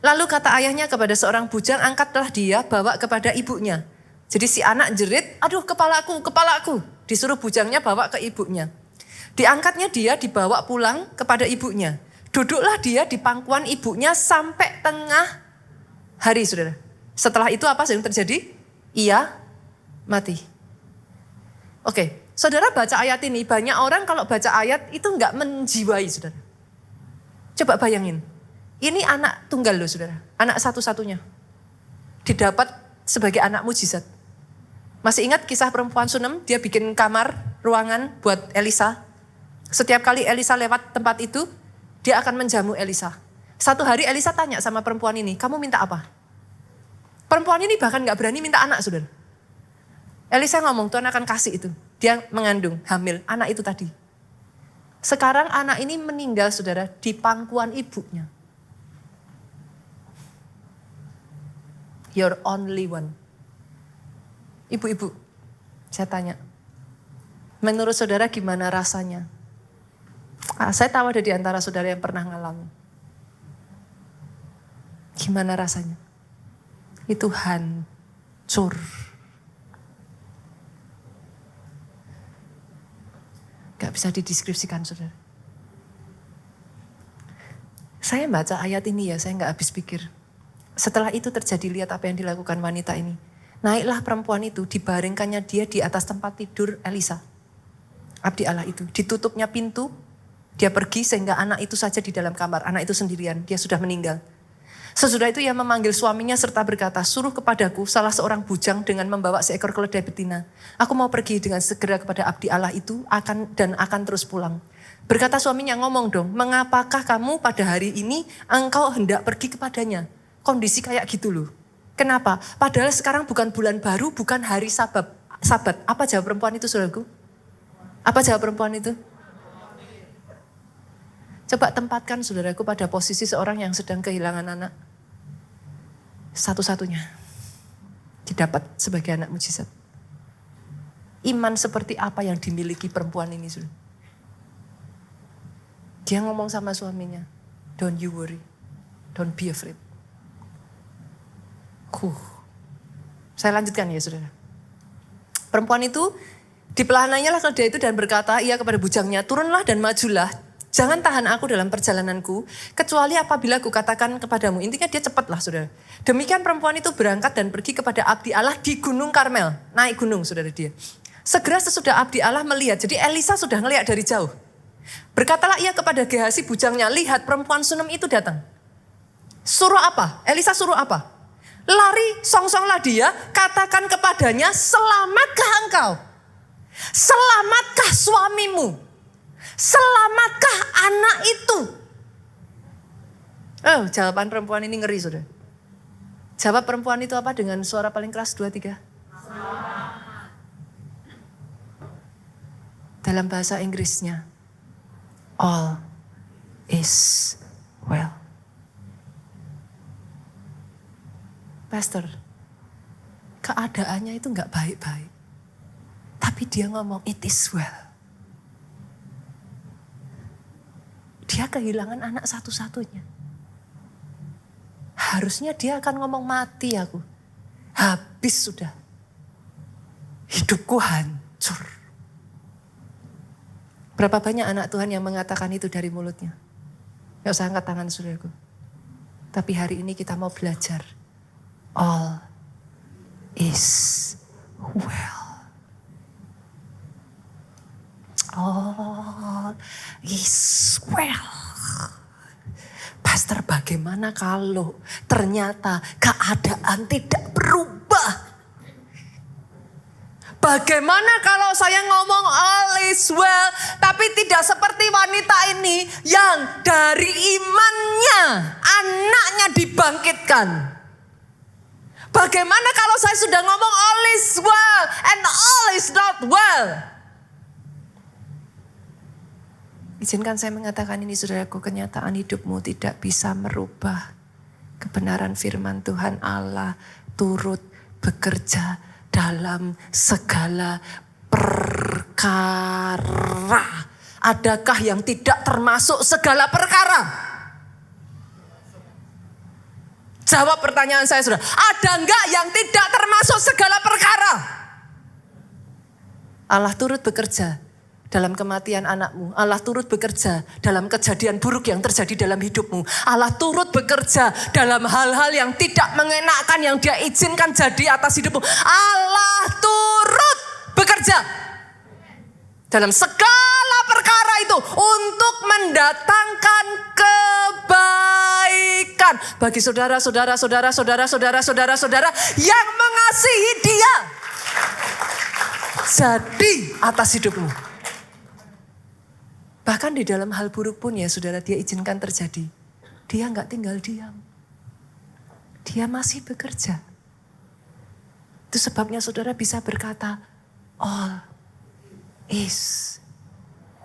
Lalu kata ayahnya kepada seorang bujang, angkatlah dia, bawa kepada ibunya. Jadi si anak jerit, aduh kepalaku, kepalaku. Disuruh bujangnya bawa ke ibunya. Diangkatnya dia, dibawa pulang kepada ibunya. Duduklah dia di pangkuan ibunya sampai tengah hari saudara. Setelah itu apa yang terjadi? ia mati. Oke, saudara baca ayat ini, banyak orang kalau baca ayat itu nggak menjiwai saudara. Coba bayangin, ini anak tunggal loh saudara, anak satu-satunya. Didapat sebagai anak mujizat. Masih ingat kisah perempuan Sunem, dia bikin kamar, ruangan buat Elisa. Setiap kali Elisa lewat tempat itu, dia akan menjamu Elisa. Satu hari Elisa tanya sama perempuan ini, kamu minta apa? Perempuan ini bahkan gak berani minta anak saudara. Elisa ngomong, Tuhan akan kasih itu. Dia mengandung, hamil, anak itu tadi. Sekarang anak ini meninggal saudara di pangkuan ibunya. Your only one. Ibu-ibu, saya tanya, menurut saudara gimana rasanya? Saya tahu ada di antara saudara yang pernah ngalami. Gimana rasanya? Itu hancur. Gak bisa dideskripsikan saudara. Saya baca ayat ini ya, saya gak habis pikir. Setelah itu terjadi, lihat apa yang dilakukan wanita ini. Naiklah perempuan itu, dibaringkannya dia di atas tempat tidur Elisa. Abdi Allah itu, ditutupnya pintu. Dia pergi sehingga anak itu saja di dalam kamar. Anak itu sendirian, dia sudah meninggal. Sesudah itu ia memanggil suaminya serta berkata, suruh kepadaku salah seorang bujang dengan membawa seekor keledai betina. Aku mau pergi dengan segera kepada abdi Allah itu akan terus pulang. Berkata suaminya, ngomong dong, mengapakah kamu pada hari ini engkau hendak pergi kepadanya? Kondisi kayak gitu loh. Kenapa? Padahal sekarang bukan bulan baru, bukan hari sabat. Apa jawab perempuan itu saudaraku? Apa jawab perempuan itu? Coba tempatkan saudaraku pada posisi seorang yang sedang kehilangan anak. Satu-satunya. Didapat sebagai anak mujizat. Iman seperti apa yang dimiliki perempuan ini saudara? Dia ngomong sama suaminya. Don't you worry. Don't be afraid. Saya lanjutkan ya saudara. Perempuan itu dipelahanannya lah keledai itu dan berkata ia kepada bujangnya, turunlah dan majulah. Jangan tahan aku dalam perjalananku, kecuali apabila aku katakan kepadamu. Intinya dia cepatlah saudara. Demikian perempuan itu berangkat dan pergi kepada abdi Allah di Gunung Karmel. Naik gunung saudara dia. Segera sesudah abdi Allah melihat, jadi Elisa sudah ngelihat dari jauh. Berkatalah ia kepada Gehazi bujangnya, lihat perempuan Sunem itu datang. Suruh apa? Elisa suruh apa? Lari, songsonglah dia, katakan kepadanya, selamatkah engkau? Selamatkah suamimu? Selamatkah anak itu? Oh, jawaban perempuan ini ngeri sudah. Jawab perempuan itu apa dengan suara paling keras? 2, 3. Dalam bahasa Inggrisnya, all is well. Pastor, keadaannya itu gak baik-baik. Tapi dia ngomong it is well. Dia kehilangan anak satu-satunya. Harusnya dia akan ngomong mati aku. Habis sudah. Hidupku hancur. Berapa banyak anak Tuhan yang mengatakan itu dari mulutnya. Gak usah angkat tangan saudaraku. Tapi hari ini kita mau belajar. All is well. All is well. Pastor, bagaimana kalau ternyata keadaan tidak berubah? Bagaimana kalau saya ngomong all is well, tapi tidak seperti wanita ini yang dari imannya anaknya dibangkitkan? Bagaimana kalau saya sudah ngomong all is well and all is not well? Izinkan saya mengatakan ini saudaraku, kenyataan hidupmu tidak bisa merubah kebenaran firman Tuhan Allah turut bekerja dalam segala perkara. Adakah yang tidak termasuk segala perkara? Jawab pertanyaan saya saudara. Ada enggak yang tidak termasuk segala perkara? Allah turut bekerja dalam kematian anakmu. Allah turut bekerja dalam kejadian buruk yang terjadi dalam hidupmu. Allah turut bekerja dalam hal-hal yang tidak mengenakan yang dia izinkan jadi atas hidupmu. Allah turut bekerja dalam segala perkara itu untuk mendatangkan kebaikan bagi saudara yang mengasihi Dia. Jadi atas hidupmu. Bahkan di dalam hal buruk pun ya saudara, Dia izinkan terjadi. Dia nggak tinggal diam. Dia masih bekerja. Itu sebabnya saudara bisa berkata, all is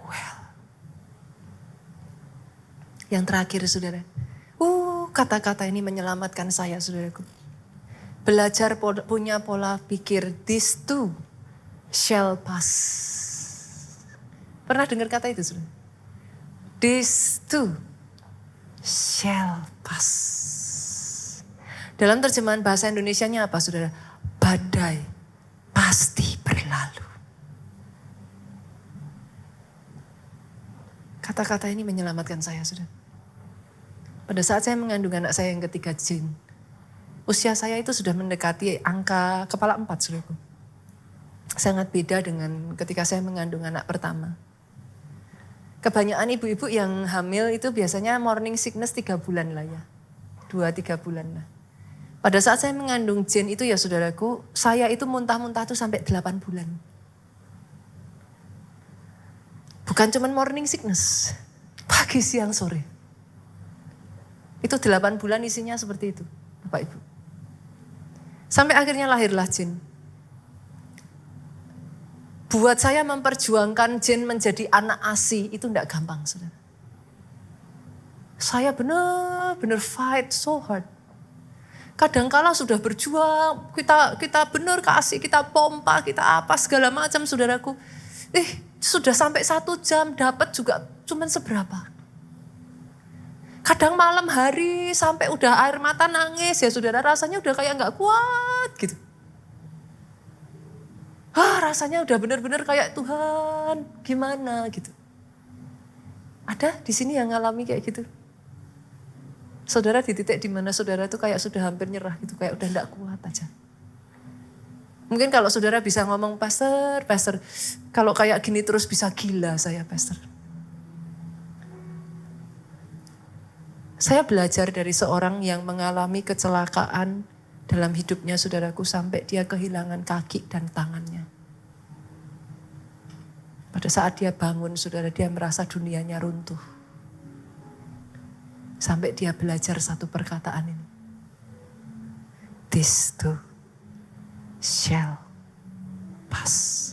well. Yang terakhir saudara, kata-kata ini menyelamatkan saya saudaraku. Belajar punya pola pikir, this too shall pass. Pernah dengar kata itu saudara? This too shall pass. Dalam terjemahan bahasa Indonesianya apa saudara? Badai pasti berlalu. Kata-kata ini menyelamatkan saya saudara. Pada saat saya mengandung anak saya yang ketiga Jin, usia saya itu sudah mendekati angka kepala 4 saudaraku. Sangat beda dengan ketika saya mengandung anak pertama. Kebanyakan ibu-ibu yang hamil itu biasanya morning sickness 3 bulan lah ya. 2-3 bulan lah. Pada saat saya mengandung Jin itu ya saudaraku, saya itu muntah-muntah tuh sampai 8 bulan. Bukan cuma morning sickness, pagi, siang, sore. Itu 8 bulan isinya seperti itu, Bapak Ibu. Sampai akhirnya lahirlah Jin. Buat saya memperjuangkan Jin menjadi anak ASI itu enggak gampang, saudara. Saya benar-benar fight so hard. Kadangkala sudah berjuang, kita benar ke ASI, kita pompa, kita apa segala macam saudaraku. Sudah sampai 1 jam dapat juga cuman seberapa. Kadang malam hari sampai udah air mata nangis ya saudara, rasanya udah kayak enggak kuat gitu. Rasanya udah benar-benar kayak Tuhan gimana gitu. Ada di sini yang ngalami kayak gitu? Saudara di titik di mana saudara tuh kayak sudah hampir nyerah gitu, kayak udah enggak kuat aja. Mungkin kalau saudara bisa ngomong, pastor, kalau kayak gini terus bisa gila saya, pastor. Saya belajar dari seorang yang mengalami kecelakaan dalam hidupnya saudaraku sampai dia kehilangan kaki dan tangannya. Pada saat dia bangun saudara, dia merasa dunianya runtuh. Sampai dia belajar satu perkataan ini. This too shall pass.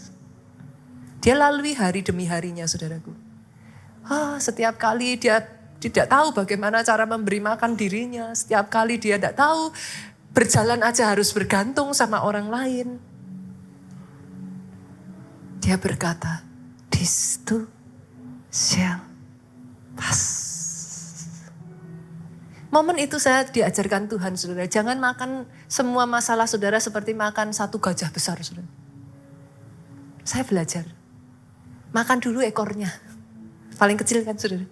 Dia lalui hari demi harinya saudaraku. Setiap kali dia tidak tahu bagaimana cara memberi makan dirinya. Setiap kali dia tidak tahu berjalan aja harus bergantung sama orang lain. Dia berkata, this too shall pass. Momen itu saya diajarkan Tuhan saudara. Jangan makan semua masalah saudara seperti makan satu gajah besar saudara. Saya belajar. Makan dulu ekornya. Paling kecil kan saudara.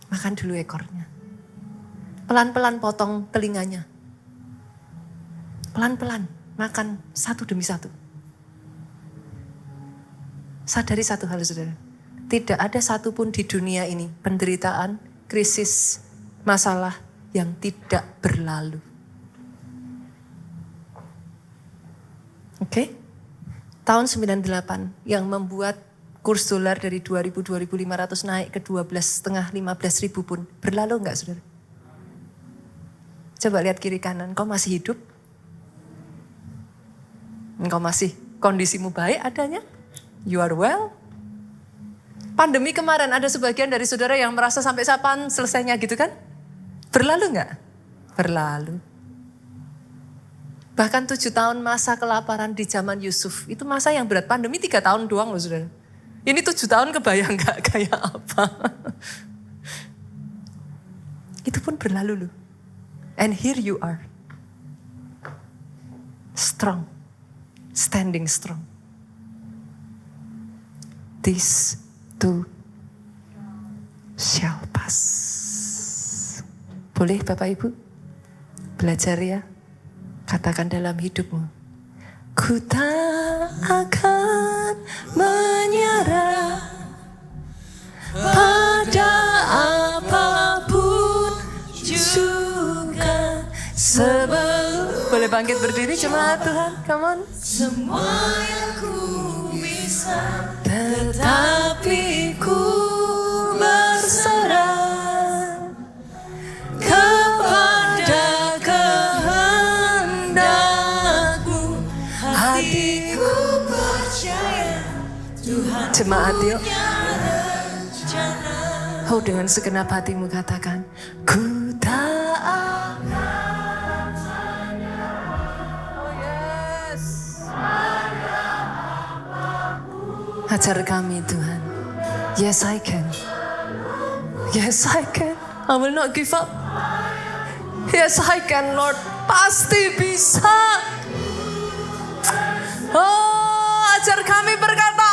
Makan dulu ekornya. Pelan-pelan potong telinganya. Pelan-pelan makan satu demi satu. Sadari satu hal saudara. Tidak ada satupun di dunia ini penderitaan, krisis, masalah yang tidak berlalu. Oke? Tahun 98 yang membuat kurs dolar dari 2.000-2.500 naik ke 12,5-15.000 pun berlalu enggak saudara? Coba lihat kiri kanan, kau masih hidup? Engkau masih kondisimu baik adanya? You are well? Pandemi kemarin ada sebagian dari saudara yang merasa sampai kapan selesainya gitu kan? Berlalu enggak? Berlalu. Bahkan 7 tahun masa kelaparan di zaman Yusuf, itu masa yang berat. Pandemi 3 tahun doang loh saudara. Ini 7 tahun kebayang enggak kayak apa? Itu pun berlalu loh. And here you are. Strong. Standing strong. This too shall pass. Boleh Bapak Ibu? Belajar ya. Katakan dalam hidupmu. Ku tak akan menyerah pada apapun juga. Boleh bangkit berdiri jemaat Tuhan, come on. Semua yang ku bisa, Tetapi ku berserah kepada kehendak-Mu. Hatiku percaya Tuhan jemaat yuk. punya rencana. Oh, dengan segenap hatimu katakan, ku tak akan menyerah. Oh yes. Ajar kami Tuhan. Yes I can. Yes I can. I will not give up. Yes I can Lord. Pasti bisa. Oh, ajar kami berkata,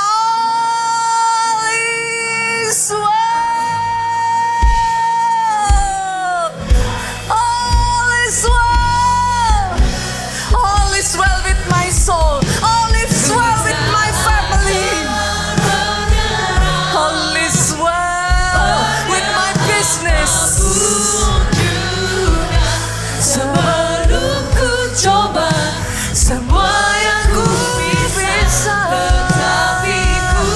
all is well. All is well. All is well with my soul. All is well with my family. All is well with my business. Sebelum ku coba semua yang ku bisa, Tetapi ku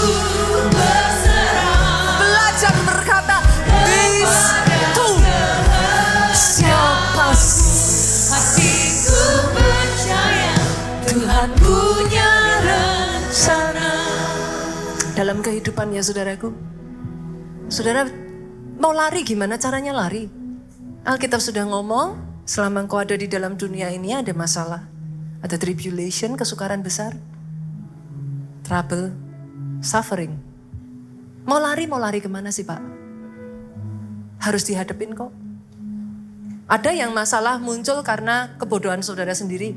berserah belajar berkata, this too shall pass. hatiku percaya Tuhan punya rencana. Dalam kehidupan ya saudaraku, saudara mau lari gimana caranya lari? Alkitab sudah ngomong, selama engkau ada di dalam dunia ini ada masalah. Ada tribulation, kesukaran besar. Trouble, suffering. Mau lari kemana sih Pak? Harus dihadapin kok. Ada yang masalah muncul karena kebodohan saudara sendiri.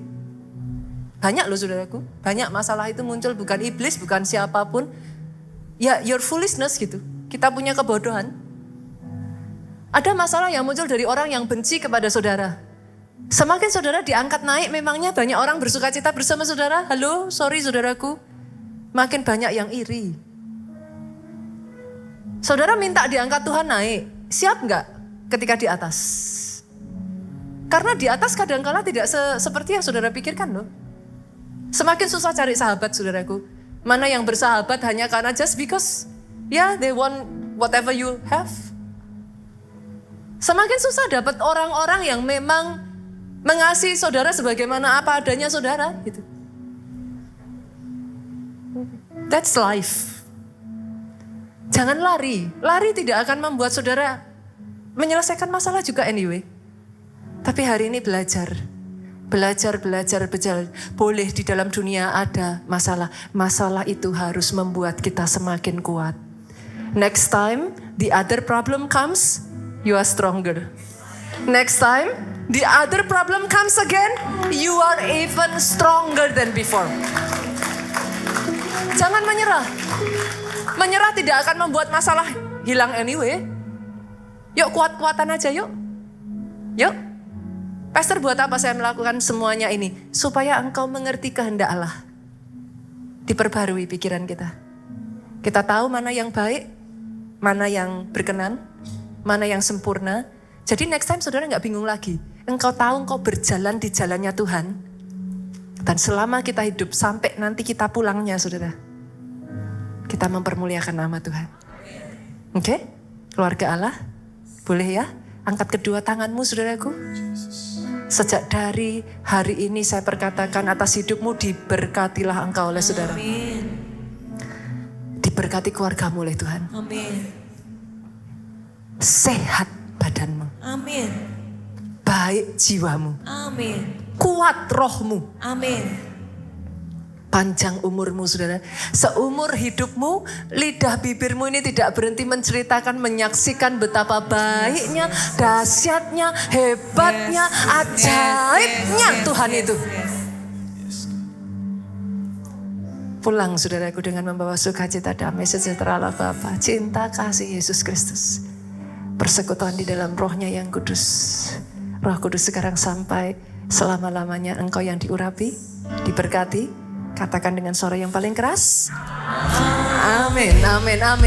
Banyak loh saudaraku, banyak masalah itu muncul bukan iblis, bukan siapapun. Ya your foolishness gitu, kita punya kebodohan. Ada masalah yang muncul dari orang yang benci kepada saudara. Semakin saudara diangkat naik, memangnya banyak orang bersuka cita bersama saudara. Halo, sorry saudaraku. Makin banyak yang iri. Saudara minta diangkat Tuhan naik, siap nggak ketika di atas? Karena di atas kadang-kala tidak seperti yang saudara pikirkan loh. Semakin susah cari sahabat saudaraku. Mana yang bersahabat hanya karena just because, they want whatever you have. Semakin susah dapat orang-orang yang memang mengasihi saudara sebagaimana apa adanya saudara gitu. That's life. Jangan lari. Lari tidak akan membuat saudara menyelesaikan masalah juga anyway. Tapi hari ini belajar. Belajar. Boleh di dalam dunia ada masalah. Masalah itu harus membuat kita semakin kuat. Next time the other problem comes, you are stronger. Next time the other problem comes again, you are even stronger than before. Jangan menyerah. Menyerah tidak akan membuat masalah hilang anyway. Yuk kuat-kuatan aja yuk. Yuk. Pastor, buat apa saya melakukan semuanya ini? Supaya engkau mengerti kehendak Allah. Diperbarui pikiran kita. Kita tahu mana yang baik, mana yang berkenan, mana yang sempurna. Jadi next time saudara gak bingung lagi. Engkau tahu engkau berjalan di jalannya Tuhan. Dan selama kita hidup sampai nanti kita pulangnya saudara. Kita mempermuliakan nama Tuhan. Oke? Keluarga Allah, boleh ya? Angkat kedua tanganmu saudaraku. Sejak dari hari ini saya perkatakan atas hidupmu, diberkatilah engkau oleh saudara. Amin. Diberkati keluargamu oleh Tuhan. Amin. Sehat badanmu. Amin. Baik jiwamu. Amin. Kuat rohmu. Amin. Panjang umurmu saudara. Seumur hidupmu, lidah bibirmu ini tidak berhenti menceritakan, menyaksikan betapa baiknya, dahsyatnya, hebatnya, ajaibnya Tuhan itu. Pulang saudaraku dengan membawa sukacita, damai, sejahtera Allah Bapa, cinta kasih Yesus Kristus, persekutuan di dalam rohnya yang kudus. Roh Kudus sekarang sampai selama-lamanya engkau yang diurapi, diberkati. Katakan dengan suara yang paling keras. Amin, amin, amin.